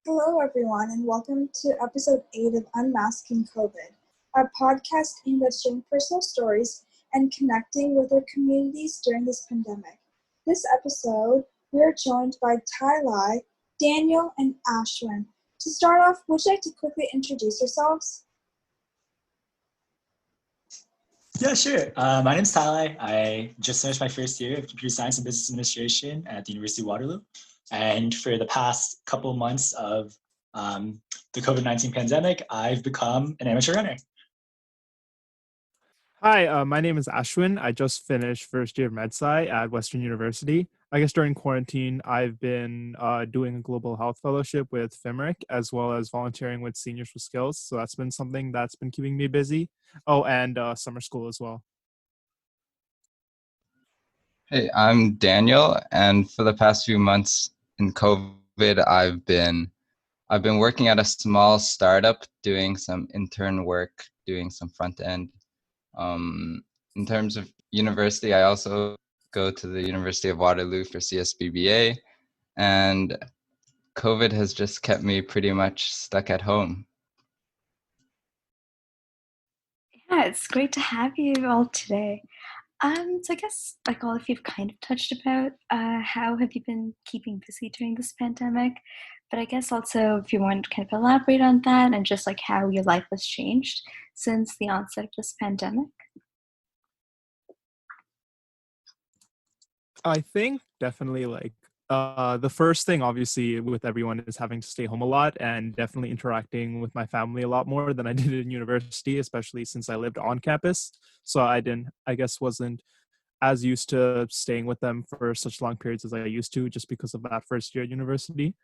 Hello, everyone, and welcome to episode 8 of Unmasking COVID, our podcast aimed at sharing personal stories and connecting with our communities during this pandemic. This episode, we are joined by Ty, Daniel, and Ashwin. To start off, would you like to quickly introduce yourselves? Yeah, sure. My name's Ty. I just finished my first year of computer science and business administration at the University of Waterloo. And for the past couple months of the COVID-19 pandemic, I've become an amateur runner. Hi, my name is Ashwin. I just finished first year of MedSci at Western University. I guess during quarantine, I've been doing a global health fellowship with FIMRIC, as well as volunteering with Seniors with Skills. So that's been something that's been keeping me busy. Oh, and summer school as well. Hey, I'm Daniel, and for the past few months in COVID, I've been working at a small startup, doing some intern work, doing some front end. In terms of university, I also go to the University of Waterloo for CSBBA, and COVID has just kept me pretty much stuck at home. Yeah, it's great to have you all today. So I guess like all of you've kind of touched about how have you been keeping busy during this pandemic, but I guess also if you want to kind of elaborate on that and just like how your life has changed since the onset of this pandemic. I think definitely the first thing obviously with everyone is having to stay home a lot and definitely interacting with my family a lot more than I did in university, especially since I lived on campus. So I guess wasn't as used to staying with them for such long periods as I used to just because of that first year at university.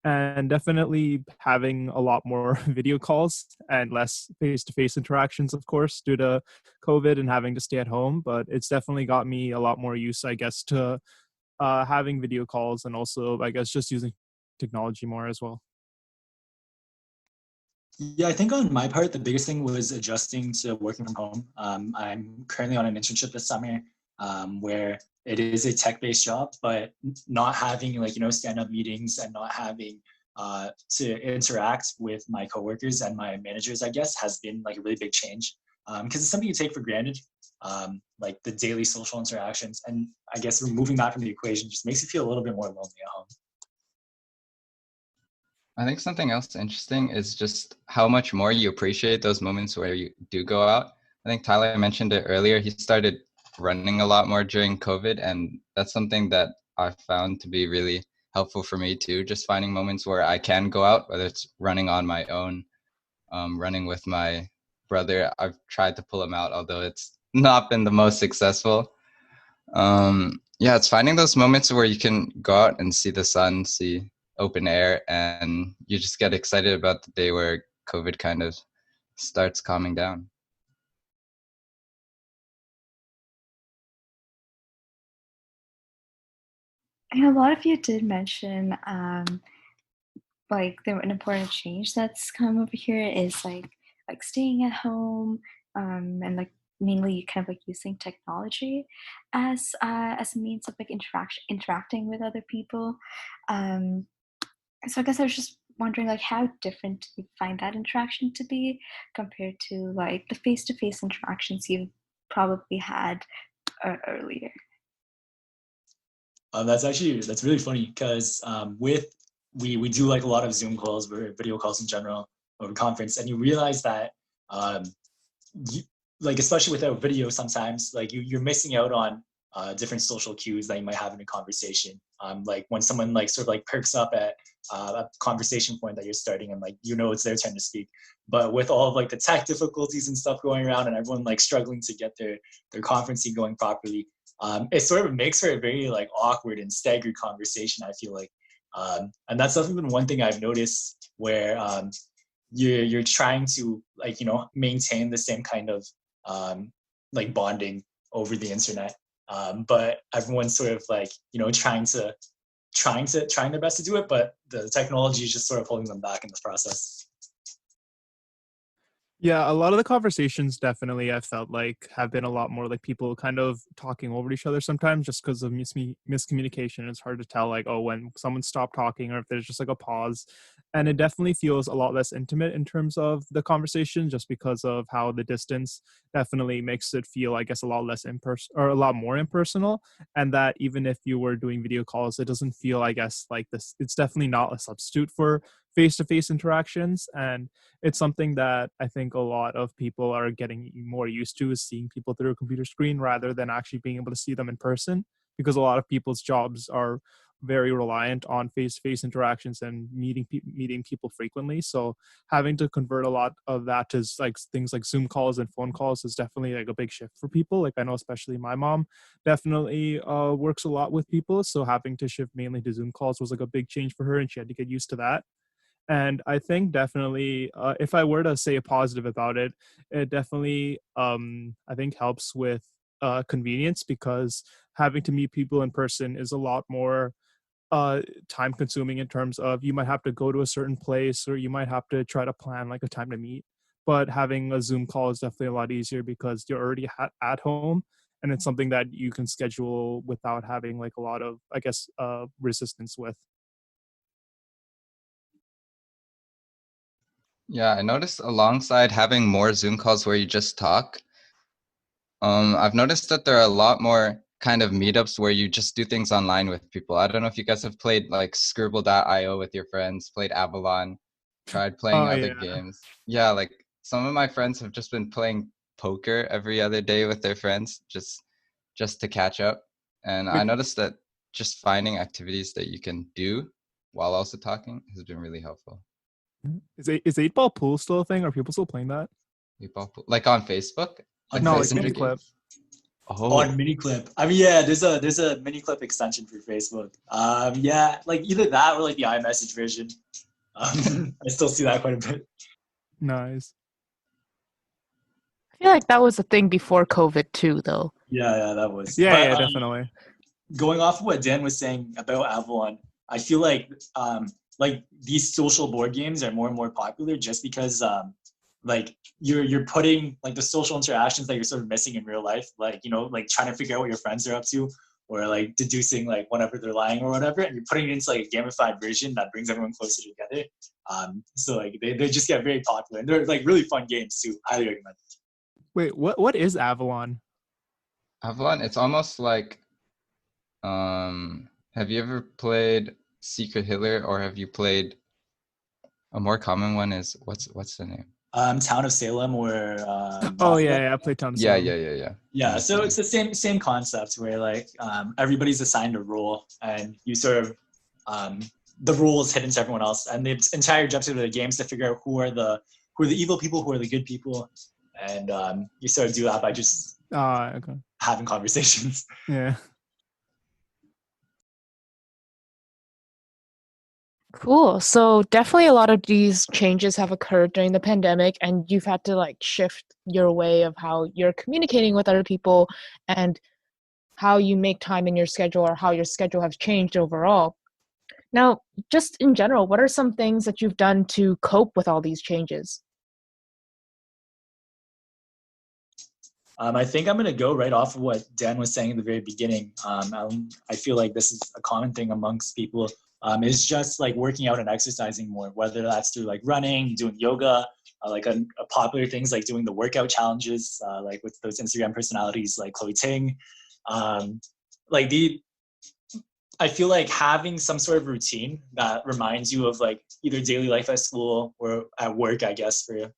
And definitely having a lot more video calls and less face-to-face interactions, of course, due to COVID and having to stay at home. But it's definitely got me a lot more used, I guess, to having video calls and also, I guess, just using technology more as well. Yeah, I think on my part, the biggest thing was adjusting to working from home. I'm currently on an internship this summer where it is a tech-based job, but not having stand-up meetings and not having to interact with my coworkers and my managers, I guess, has been like a really big change because it's something you take for granted, like the daily social interactions. And I guess removing that from the equation just makes you feel a little bit more lonely at home. I think something else interesting is just how much more you appreciate those moments where you do go out. I think Tyler mentioned it earlier. He started running a lot more during COVID, and that's something that I found to be really helpful for me too. Just finding moments where I can go out, whether it's running on my own, running with my brother. I've tried to pull him out, although it's not been the most successful. Yeah, it's finding those moments where you can go out and see the sun, see open air, and you just get excited about the day where COVID kind of starts calming down. And a lot of you did mention like an important change that's come over here is like staying at home and like mainly kind of like using technology as a means of like interacting with other people. Um, so I guess I was just wondering like how different do you find that interaction to be compared to like the face-to-face interactions you've probably had earlier? That's really funny because we do like a lot of Zoom calls or video calls in general over conference, and you realize that you, like especially without video, sometimes like you're missing out on different social cues that you might have in a conversation. Like when someone like sort of like perks up at a conversation point that you're starting, and like it's their turn to speak. But with all of like the tech difficulties and stuff going around, and everyone like struggling to get their conferencing going properly, it sort of makes for a very like awkward and staggered conversation, I feel like. And that's definitely been one thing I've noticed where you're trying to like maintain the same kind of like bonding over the internet, but everyone's sort of like trying their best to do it, but the technology is just sort of holding them back in this process. Yeah, a lot of the conversations definitely I felt like have been a lot more like people kind of talking over each other sometimes just because of miscommunication. It's hard to tell like, oh, when someone stopped talking or if there's just like a pause. And it definitely feels a lot less intimate in terms of the conversation just because of how the distance definitely makes it feel, I guess, a lot less impersonal or a lot more impersonal. And that even if you were doing video calls, it doesn't feel, I guess, like this. It's definitely not a substitute for face-to-face interactions. And it's something that I think a lot of people are getting more used to, is seeing people through a computer screen rather than actually being able to see them in person, because a lot of people's jobs are very reliant on face-to-face interactions and meeting people frequently. So having to convert a lot of that to like things like Zoom calls and phone calls is definitely like a big shift for people. Like I know especially my mom definitely works a lot with people, so having to shift mainly to Zoom calls was like a big change for her, and she had to get used to that. And I think definitely, if I were to say a positive about it, it definitely, I think, helps with convenience, because having to meet people in person is a lot more time consuming in terms of you might have to go to a certain place or you might have to try to plan like a time to meet. But having a Zoom call is definitely a lot easier because you're already at home, and it's something that you can schedule without having like a lot of, I guess, resistance with. Yeah, I noticed alongside having more Zoom calls where you just talk, I've noticed that there are a lot more kind of meetups where you just do things online with people. I don't know if you guys have played like Scribble.io with your friends, played Avalon, tried playing Oh other yeah. games. Yeah, like some of my friends have just been playing poker every other day with their friends just to catch up. And I Wait, noticed that just finding activities that you can do while also talking has been really helpful. is eight ball pool still a thing? Are people still playing that? Like on Facebook, On like No, like messenger Facebook, mini games. on Oh, miniclip. I mean, yeah, there's a miniclip extension for Facebook. Yeah, like either that or like the iMessage version. I still see that quite a bit. Nice. I feel like that was a thing before COVID too, though. Yeah, that was. Yeah, But yeah, definitely. going off of what Dan was saying about Avalon, I feel like these social board games are more and more popular just because like you're putting like the social interactions that you're sort of missing in real life, like like trying to figure out what your friends are up to, or like deducing like whenever they're lying or whatever, and you're putting it into like a gamified version that brings everyone closer together. So like they just get very popular, and they're like really fun games too. Highly recommend. Wait, what is Avalon? Avalon, it's almost like have you ever played Secret Hitler, or have you played a more common one is what's the name? Town of Salem or Oh Dracula. yeah, yeah, I played Town of Yeah, Salem. yeah, yeah, yeah. Yeah, I'm so assuming. it's the same concept where like everybody's assigned a role, and you sort of the role is hidden to everyone else, and the entire objective of the game is to figure out who are the evil people, who are the good people, and you sort of do that by just Okay. having conversations. Yeah. Cool. So definitely a lot of these changes have occurred during the pandemic, and you've had to like shift your way of how you're communicating with other people and how you make time in your schedule, or how your schedule has changed overall. Now, just in general, what are some things that you've done to cope with all these changes? I think I'm going to go right off of what Dan was saying in the very beginning. I feel like this is a common thing amongst people. Is just like working out and exercising more, whether that's through like running, doing yoga, like a popular things like doing the workout challenges, like with those Instagram personalities like Chloe Ting. Um, like I feel like having some sort of routine that reminds you of like either daily life at school or at work, I guess for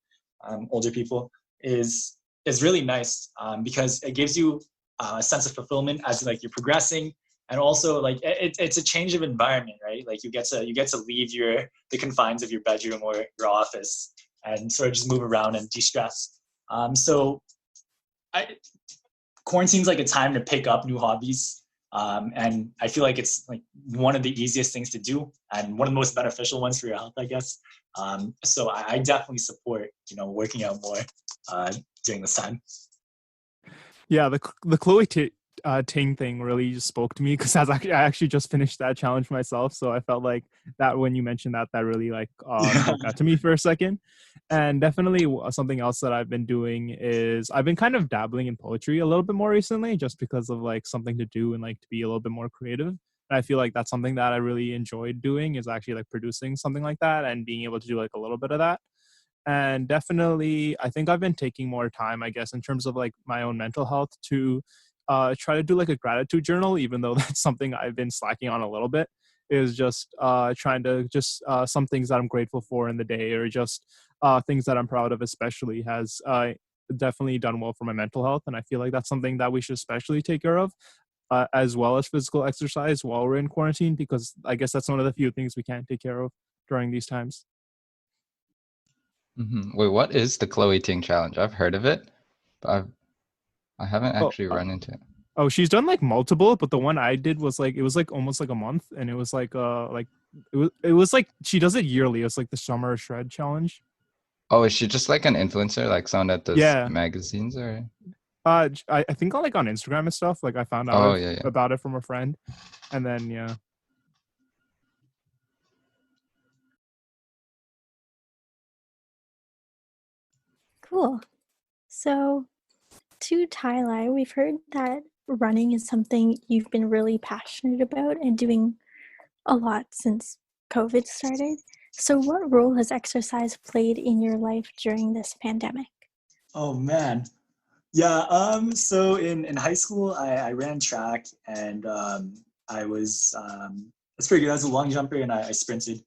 older people, is really nice because it gives you a sense of fulfillment as like you're progressing, and also like it's a change of environment, right? Like you get to leave the confines of your bedroom or your office and sort of just move around and de-stress. So I, quarantine's like a time to pick up new hobbies. And I feel like it's like one of the easiest things to do and one of the most beneficial ones for your health, I guess. So I definitely support, working out more during this time. Yeah, the Chloe Ting thing really just spoke to me because I actually just finished that challenge myself. So I felt like that when you mentioned that, that really like spoke out to me for a second. And definitely something else that I've been doing is I've been kind of dabbling in poetry a little bit more recently, just because of like something to do and like to be a little bit more creative. And I feel like that's something that I really enjoyed doing, is actually like producing something like that and being able to do like a little bit of that. And definitely I think I've been taking more time, I guess, in terms of like my own mental health to try to do like a gratitude journal, even though that's something I've been slacking on a little bit, is just trying to just some things that I'm grateful for in the day, or just things that I'm proud of, especially has definitely done well for my mental health. And I feel like that's something that we should especially take care of, as well as physical exercise while we're in quarantine, because I guess that's one of the few things we can't take care of during these times. Wait, what is the Chloe Ting challenge? I've heard of it, but I haven't Oh, actually run into it. oh, she's done like multiple, but the one I did was like, it was like almost like a month, and it was like it was like she does it yearly. It's like the summer shred challenge. Oh, is she just like an influencer, like someone that does Yeah. magazines or? I think on like on Instagram and stuff. Like I found out Oh, yeah. about it from a friend, and then yeah. Cool. So, to Tyler, we've heard that running is something you've been really passionate about and doing a lot since COVID started. So, what role has exercise played in your life during this pandemic? Oh man. Yeah, so in high school I ran track, and I was it's pretty good. I was a long jumper, and I sprinted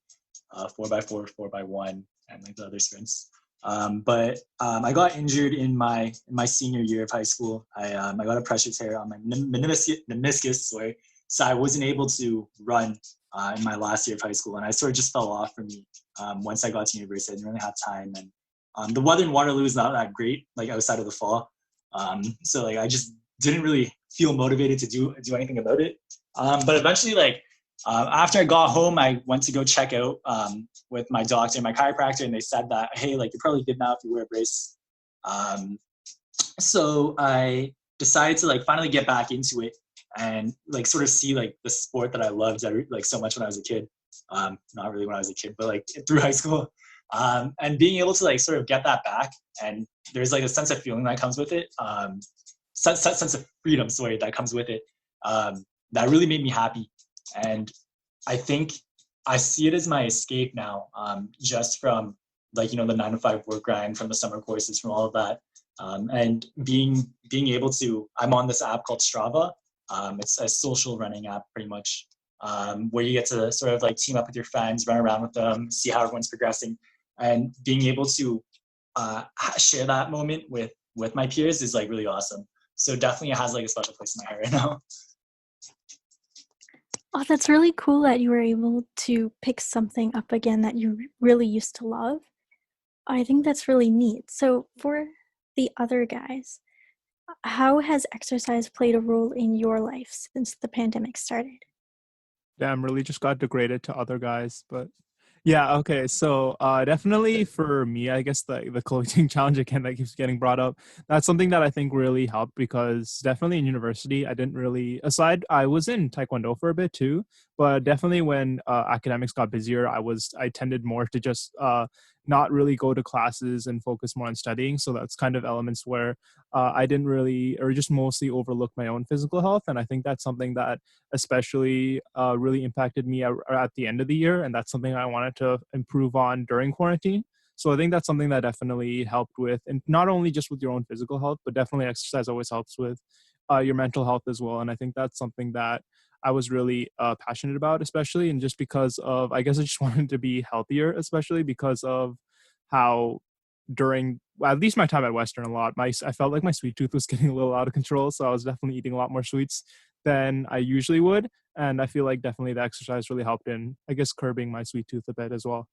4x4, 4x1, and like the other sprints. But I got injured in my senior year of high school. I got a pressure tear on my meniscus, sorry. So I wasn't able to run in my last year of high school, and I sort of just fell off for me once I got to university. I didn't really have time, and the weather in Waterloo is not that great, like outside of the fall. So like I just didn't really feel motivated to do anything about it. But eventually, like after I got home, I went to go check out with my doctor and my chiropractor, and they said that, hey, like you're probably good now if you wear a brace. So I decided to like finally get back into it and like sort of see like the sport that I loved like so much when I was a kid. Not really when I was a kid, but like through high school. And being able to like sort of get that back, and there's like a sense of feeling that comes with it, sense of freedom, sorry, that comes with it, that really made me happy. And I think I see it as my escape now, just from like, you know, the 9 to 5 work grind, from the summer courses, from all of that. And being able to, I'm on this app called Strava. It's a social running app pretty much, where you get to sort of like team up with your friends, run around with them, see how everyone's progressing. And being able to share that moment with my peers is like really awesome. So definitely it has like a special place in my heart right now. Oh, that's really cool that you were able to pick something up again that you really used to love. I think that's really neat. So, for the other guys, how has exercise played a role in your life since the pandemic started? Damn, really just got degraded to other guys, but yeah, okay. So definitely for me, I guess the clothing challenge again that keeps getting brought up, that's something that I think really helped, because definitely in university, I didn't really, I was in Taekwondo for a bit too, but definitely when academics got busier, I tended more to just not really go to classes and focus more on studying. So that's kind of elements where I didn't really, or just mostly overlook my own physical health. And I think that's something that especially really impacted me at the end of the year. And that's something I wanted to improve on during quarantine. So I think that's something that definitely helped with, and not only just with your own physical health, but definitely exercise always helps with your mental health as well. And I think that's something that I was really passionate about, especially, and just because of, I guess I just wanted to be healthier, especially because of how during, well, at least my time at Western a lot, I felt like my sweet tooth was getting a little out of control. So I was definitely eating a lot more sweets than I usually would. And I feel like definitely the exercise really helped in, I guess, curbing my sweet tooth a bit as well.